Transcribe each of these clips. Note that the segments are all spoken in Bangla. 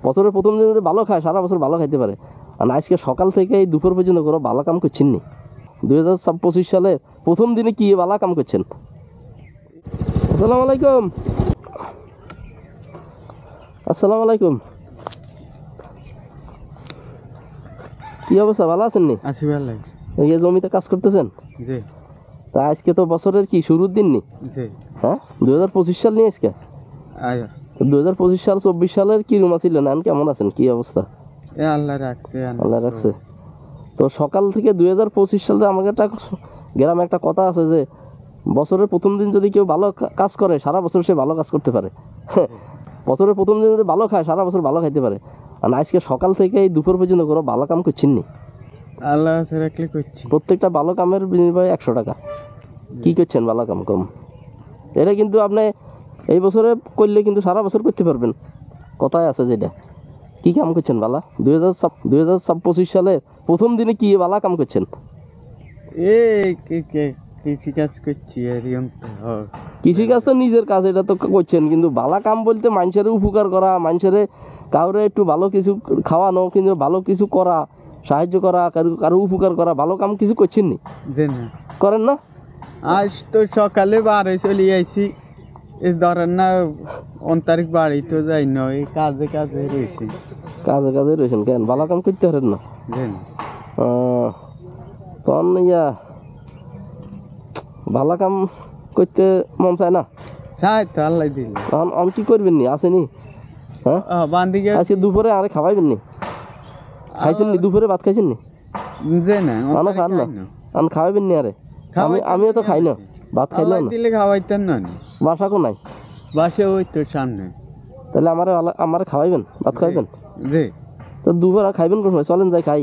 বছরের প্রথম দিন যদি ভালো খায় সারা বছর ভালো খাইতে পারে। আর আজকে সকাল থেকে এই দুপুর পর্যন্ত কোনো ভালো কাম করছেন নি? 2025 সালে প্রথম দিনে কি ভালো কাম করছেন? আসসালামু আলাইকুম। আসসালামু আলাইকুম। কি অবস্থা, ভালো আছেন নি? আছি ভালো। এই যে জমিতে কাজ করতেছেন? জি। তা আজকে তো বছরের কি শুরুর দিন নি? জি। হ্যাঁ, 2025 সাল নিয়ে আজকে। আয়া 2025 সাল 24 সালের কি রুমা ছিলেন, এখন কেমন আছেন, কি অবস্থা? এ আল্লাহ রাখছে। আল্লাহ রাখছে। তো সকাল থেকে 2025 সালে আমাকে একটা গ্রামে একটা কথা আছে যে বছরের প্রথম দিন যদি কেউ ভালো কাজ করে সারা বছর সে ভালো কাজ করতে পারে। বছরের প্রথম দিন যদি ভালো খায় সারা বছর ভালো খাইতে পারে। আর আজকে সকাল থেকে এই দুপুর পর্যন্ত কোনো ভালো কাম করছেন নি? আল্লাহ রাখলে করছি। প্রত্যেকটা ভালো কামের বিনিময়ে 100 টাকা। কি করছেন ভালো কাম কম? এটা কিন্তু আপনি এই বছরে করলে কিন্তু সারা বছর করতে পারবেন, কথায় আছে যেটা। কি কাম করছেন ভালো? 2025 সালে প্রথম দিনে কি ভালো কাম করছেন? এ কৃষি কাজ করছি। কৃষি কাজ তো নিজের কাজ, এটা তো করছেন, কিন্তু ভালো কাম বলতে মানুষের উপকার করা, মানুষের কাউরে একটু ভালো কিছু খাওয়ানো, কিন্তু ভালো কিছু করা, সাহায্য করা, কারো উপকার করা, ভালো কাম কিছু করছেন নি? করেন না? আজ তো সকালে বাড়ি চলে আইছি। এই ধরেন না 29 তারিখ বাড়ি তো যাই না, এই কাজে কাজে রয়েছি। কাজে রয়েছেন কেন? ভালো কাম করতে পারেন না? তখন ইয়া ভালো কাম করতে মন চায় না? চাই তো আল্লাহ দিল। অন কি করবেন নি, আসেনি? হ্যাঁ, বান্দিকে আজকে দুপুরে আরে খাওয়াইবেন নি? খাইছেন নি দুপুরে, ভাত খাইছেন নি? আনো খান না, আন খাওয়াইবেন নি? আরে আমিও তো খাই না, ভাত খাইলাম না। দিলে খাওয়াইতেন না। বাসা কো নাই? বাসে ওই তো সামনে। তাহলে আমারে খাওয়াইবেন, ভাত খাইবেন? জি। তো দুপুর খাইবেন কোন সময়? চলেন যাই খাই।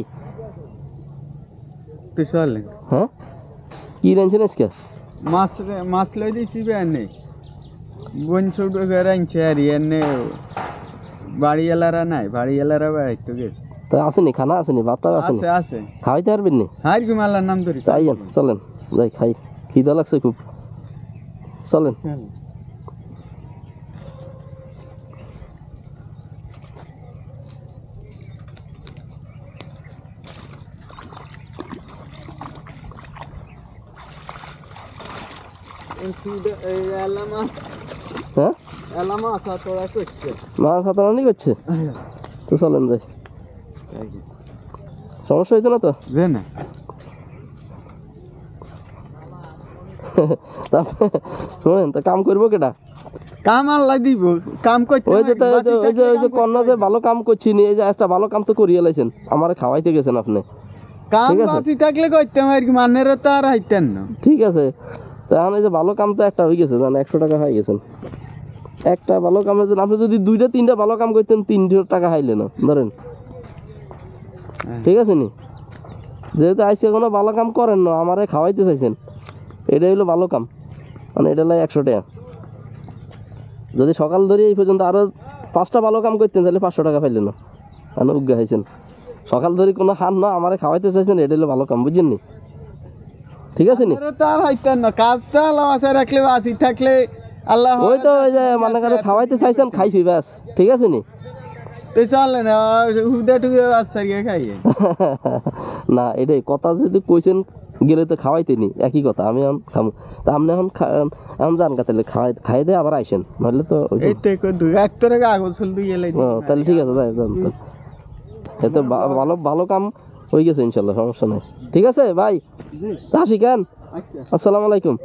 তুই চলেন। হ্যাঁ, কি রাঁধছেন আজকে? মাছ লই দিছি বেনে বোন ছোট করে আনছে আর এনে বাড়িওয়ালারা নাই, বাড়িওয়ালারা বাড়াইতে গেছে। তা আসেনি খানা, আসেনি ভাতটা আসেনি? আছে। খাওয়াইতে পারবেন নি? হাই গো আল্লাহর নাম ধরি। তাই চলেন যাই খাই, খিদা লাগছে খুব। চলেন। হ্যাঁ, মাছ হাতানি করছে, তো চলেন যাই। সমস্যা হইতো না তো? শোনেন, তা কাম করবো কেটা? কাম আল্লাহ দিব, কাম করতে ওই যে কন্যা যে ভালো কাম করছি নি, এই যে একটা ভালো কাম তো করিয়ে লাইছেন, আমারে খাওয়াইতে গেছেন আপনি। কাম বাঁচি থাকলে করতে আর কি, মানের তো আর হাইতেন না। ঠিক আছে, তাহলে এই যে ভালো কাম তো একটা হয়ে গেছে, জান 100 টাকা হয়ে গেছেন। একটা ভালো কামের জন্য আপনি যদি 2টা 3টা ভালো কাম করতেন 300 টাকা হাইলে না ধরেন। ঠিক আছে নি? যেহেতু আজকে কোনো ভালো কাম করেন না, আমারে খাওয়াইতে চাইছেন, এটাই হলো ভালো কাম, মানে এটা লাগে 100 টাকা। যদি সকাল ধরে এই পর্যন্ত আরও 5টা ভালো কাম করতেন তাহলে 500 টাকা পাইলেন না, মানে উজ্ঞা হয়েছেন। সকাল ধরে কোনো হান না, আমারে খাওয়াইতে চাইছেন, এটা হলো ভালো কাম, বুঝছেন নি? ঠিক আছে নি? তার হাইতেন না, কাজটা আল্লাহ আছে রাখলে বাঁচি থাকলে আল্লাহ। ওই তো ওই যে মানে করে খাওয়াইতে চাইছেন, খাইছি ব্যাস। ঠিক আছে নি? তুই চলে না হুদে টুদে বাচ্চা খাইয়ে না, এটাই কথা, যদি কইছেন গেলে তো খাওয়াইতে নি, একই কথা। আমি এখন খামু, তা আপনি এখন যান গা, তাহলে খাই দিয়ে আবার আইসেন, নাহলে তো এই তো এক তোর আগুন চল দুই এলাই। তাহলে ঠিক আছে, যাই যান তো। এতে ভালো কাম হয়ে গেছে ইনশাল্লাহ, সমস্যা নাই। ঠিক আছে ভাই, আসি কেন? আসসালামু আলাইকুম।